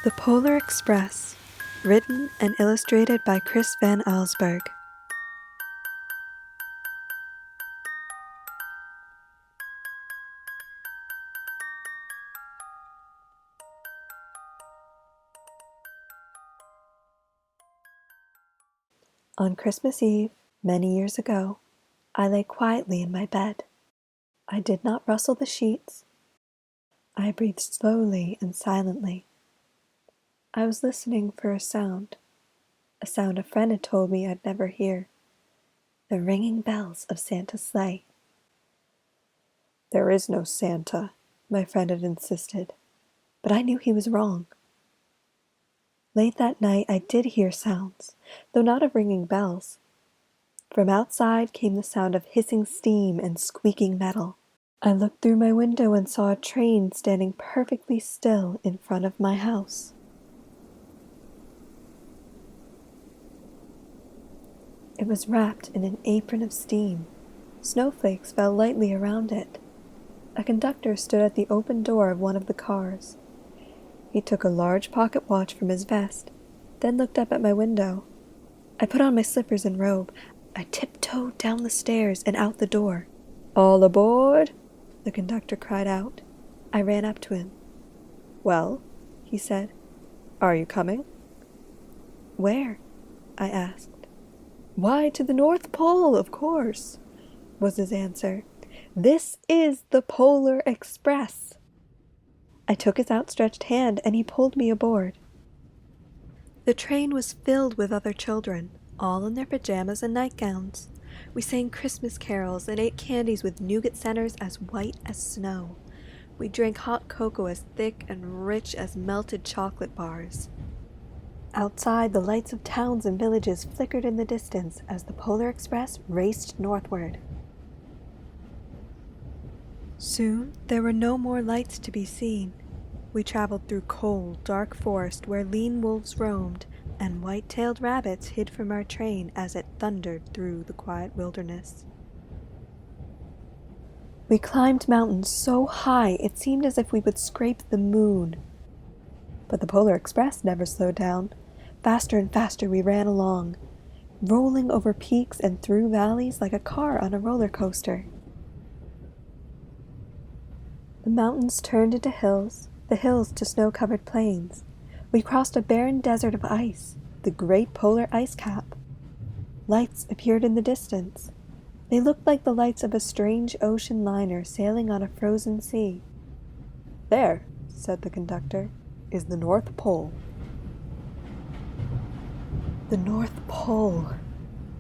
The Polar Express, written and illustrated by Chris Van Allsburg. On Christmas Eve, many years ago, I lay quietly in my bed. I did not rustle the sheets. I breathed slowly and silently. I was listening for a sound a friend had told me I'd never hear, the ringing bells of Santa's sleigh. "There is no Santa," my friend had insisted, but I knew he was wrong. Late that night I did hear sounds, though not of ringing bells. From outside came the sound of hissing steam and squeaking metal. I looked through my window and saw a train standing perfectly still in front of my house. It was wrapped in an apron of steam. Snowflakes fell lightly around it. A conductor stood at the open door of one of the cars. He took a large pocket watch from his vest, then looked up at my window. I put on my slippers and robe. I tiptoed down the stairs and out the door. "All aboard!" the conductor cried out. I ran up to him. "Well," he said, "are you coming?" "Where?" I asked. "Why, to the North Pole, of course," was his answer. "This is the Polar Express." I took his outstretched hand and he pulled me aboard. The train was filled with other children, all in their pajamas and nightgowns. We sang Christmas carols and ate candies with nougat centers as white as snow. We drank hot cocoa as thick and rich as melted chocolate bars. Outside, the lights of towns and villages flickered in the distance as the Polar Express raced northward. Soon, there were no more lights to be seen. We traveled through cold, dark forest where lean wolves roamed and white-tailed rabbits hid from our train as it thundered through the quiet wilderness. We climbed mountains so high it seemed as if we would scrape the moon. But the Polar Express never slowed down. Faster and faster we ran along, rolling over peaks and through valleys like a car on a roller coaster. The mountains turned into hills, the hills to snow-covered plains. We crossed a barren desert of ice, the great polar ice cap. Lights appeared in the distance. They looked like the lights of a strange ocean liner sailing on a frozen sea. "There," said the conductor, "is the North Pole." The North Pole!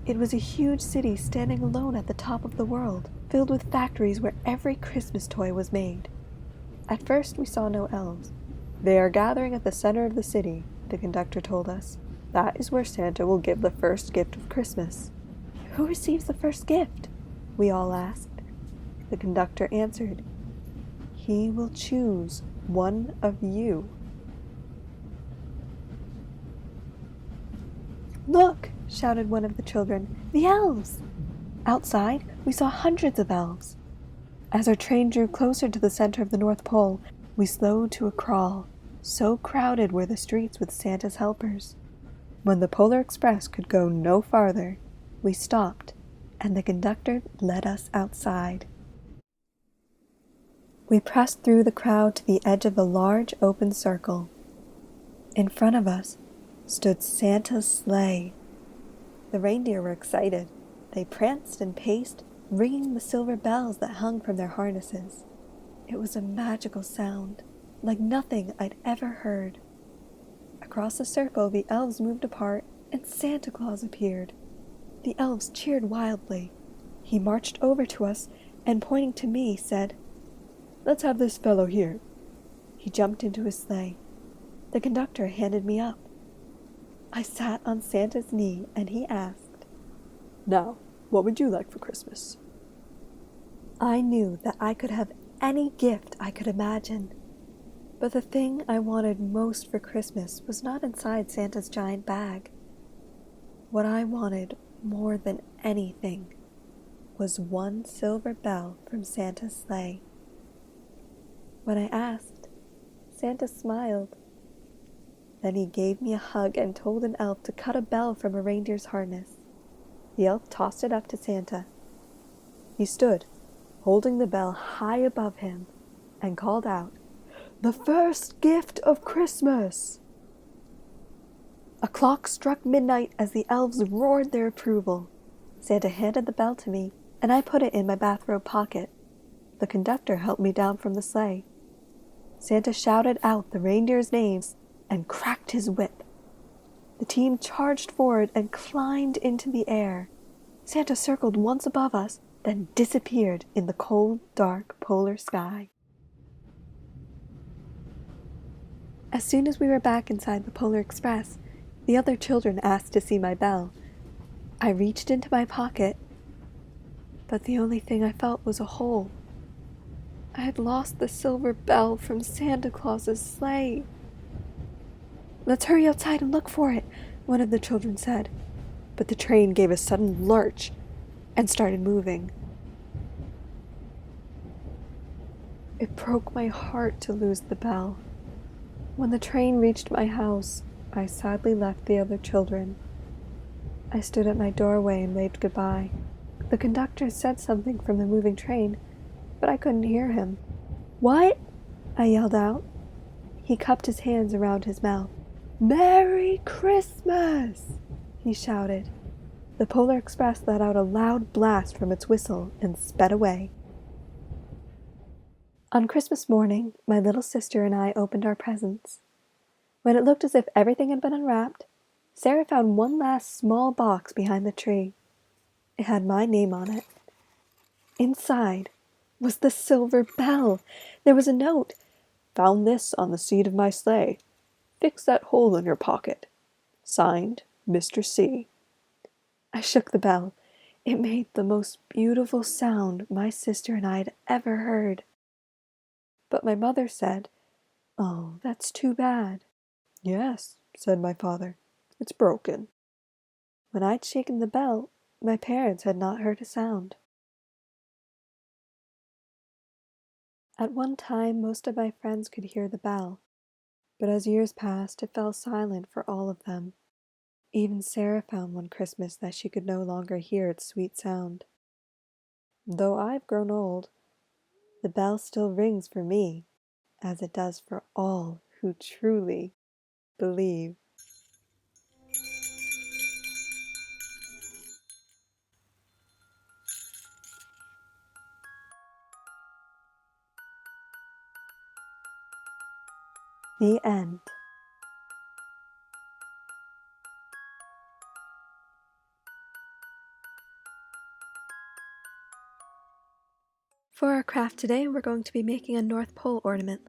It was a huge city standing alone at the top of the world, filled with factories where every Christmas toy was made. At first we saw no elves. "They are gathering at the center of the city," the conductor told us. "That is where Santa will give the first gift of Christmas." "Who receives the first gift?" we all asked. The conductor answered, "He will choose one of you." "Look!" shouted one of the children. "The elves!" Outside, we saw hundreds of elves. As our train drew closer to the center of the North Pole, we slowed to a crawl. So crowded were the streets with Santa's helpers. When the Polar Express could go no farther, we stopped, and the conductor led us outside. We pressed through the crowd to the edge of the large open circle. In front of us stood Santa's sleigh. The reindeer were excited. They pranced and paced, ringing the silver bells that hung from their harnesses. It was a magical sound, like nothing I'd ever heard. Across the circle, the elves moved apart, and Santa Claus appeared. The elves cheered wildly. He marched over to us, and pointing to me, said, "Let's have this fellow here." He jumped into his sleigh. The conductor handed me up. I sat on Santa's knee, and he asked, "Now, what would you like for Christmas?" I knew that I could have any gift I could imagine. But the thing I wanted most for Christmas was not inside Santa's giant bag. What I wanted more than anything was one silver bell from Santa's sleigh. When I asked, Santa smiled. Then he gave me a hug and told an elf to cut a bell from a reindeer's harness. The elf tossed it up to Santa. He stood, holding the bell high above him, and called out, "The first gift of Christmas!" A clock struck midnight as the elves roared their approval. Santa handed the bell to me, and I put it in my bathrobe pocket. The conductor helped me down from the sleigh. Santa shouted out the reindeers' names and cracked his whip. The team charged forward and climbed into the air. Santa circled once above us, then disappeared in the cold, dark polar sky. As soon as we were back inside the Polar Express, the other children asked to see my bell. I reached into my pocket, but the only thing I felt was a hole. I had lost the silver bell from Santa Claus's sleigh. "Let's hurry outside and look for it," one of the children said. But the train gave a sudden lurch and started moving. It broke my heart to lose the bell. When the train reached my house, I sadly left the other children. I stood at my doorway and waved goodbye. The conductor said something from the moving train, but I couldn't hear him. "What?" I yelled out. He cupped his hands around his mouth. "Merry Christmas!" he shouted. The Polar Express let out a loud blast from its whistle and sped away. On Christmas morning, my little sister and I opened our presents. When it looked as if everything had been unwrapped, Sarah found one last small box behind the tree. It had my name on it. Inside was the silver bell. There was a note. "Found this on the seat of my sleigh. Fix that hole in your pocket. Signed, Mr. C." I shook the bell. It made the most beautiful sound my sister and I had ever heard. But my mother said, "Oh, that's too bad." "Yes," said my father, "it's broken." When I'd shaken the bell, my parents had not heard a sound. At one time, most of my friends could hear the bell, but as years passed, it fell silent for all of them. Even Sarah found one Christmas that she could no longer hear its sweet sound. Though I've grown old, the bell still rings for me, as it does for all who truly believe. The end. For our craft today, we're going to be making a North Pole ornament.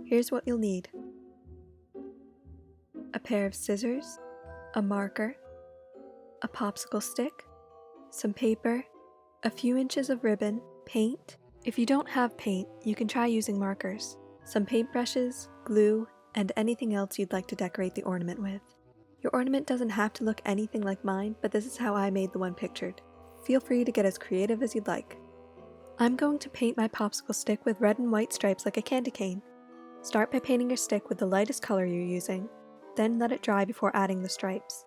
Here's what you'll need: a pair of scissors, a marker, a popsicle stick, some paper, a few inches of ribbon, paint. If you don't have paint, you can try using markers, some paintbrushes, glue, and anything else you'd like to decorate the ornament with. Your ornament doesn't have to look anything like mine, but this is how I made the one pictured. Feel free to get as creative as you'd like. I'm going to paint my popsicle stick with red and white stripes like a candy cane. Start by painting your stick with the lightest color you're using, then let it dry before adding the stripes.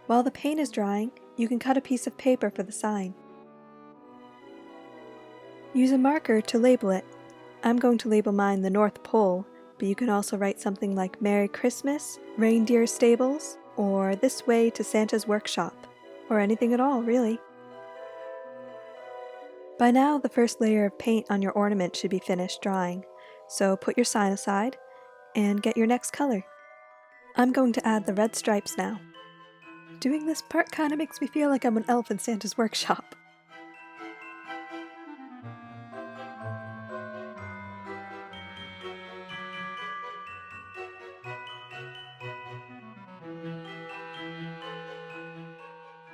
While the paint is drying, you can cut a piece of paper for the sign. Use a marker to label it. I'm going to label mine the North Pole, but you can also write something like Merry Christmas, Reindeer Stables, or This Way to Santa's Workshop, or anything at all, really. By now, the first layer of paint on your ornament should be finished drying, so put your sign aside and get your next color. I'm going to add the red stripes now. Doing this part kind of makes me feel like I'm an elf in Santa's workshop.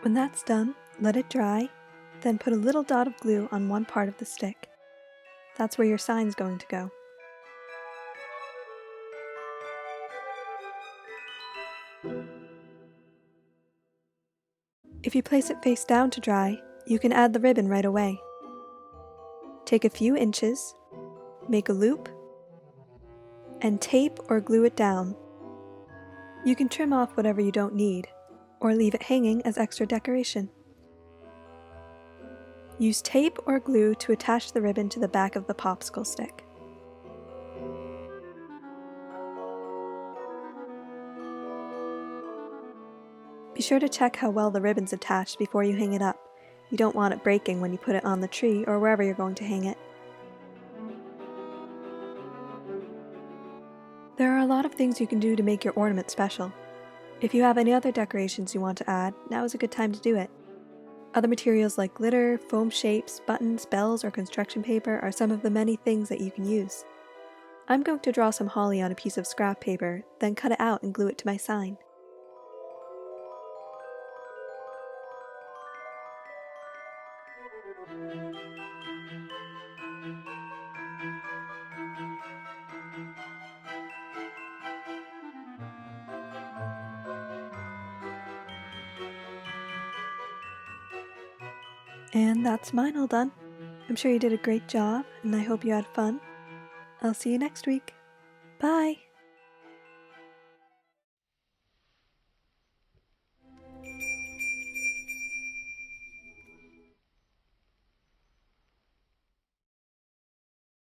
When that's done, let it dry, then put a little dot of glue on one part of the stick. That's where your sign's going to go. If you place it face down to dry, you can add the ribbon right away. Take a few inches make a loop, and tape or glue it down. You can trim off whatever you don't need, or leave it hanging as extra decoration. Use tape or glue to attach the ribbon to the back of the popsicle stick. Be sure to check how well the ribbon's attached before you hang it up. You don't want it breaking when you put it on the tree or wherever you're going to hang it. There are a lot of things you can do to make your ornament special. If you have any other decorations you want to add, now is a good time to do it. Other materials like glitter, foam shapes, buttons, bells, or construction paper are some of the many things that you can use. I'm going to draw some holly on a piece of scrap paper, then cut it out and glue it to my sign. And that's mine all done. I'm sure you did a great job, and I hope you had fun. I'll see you next week. Bye!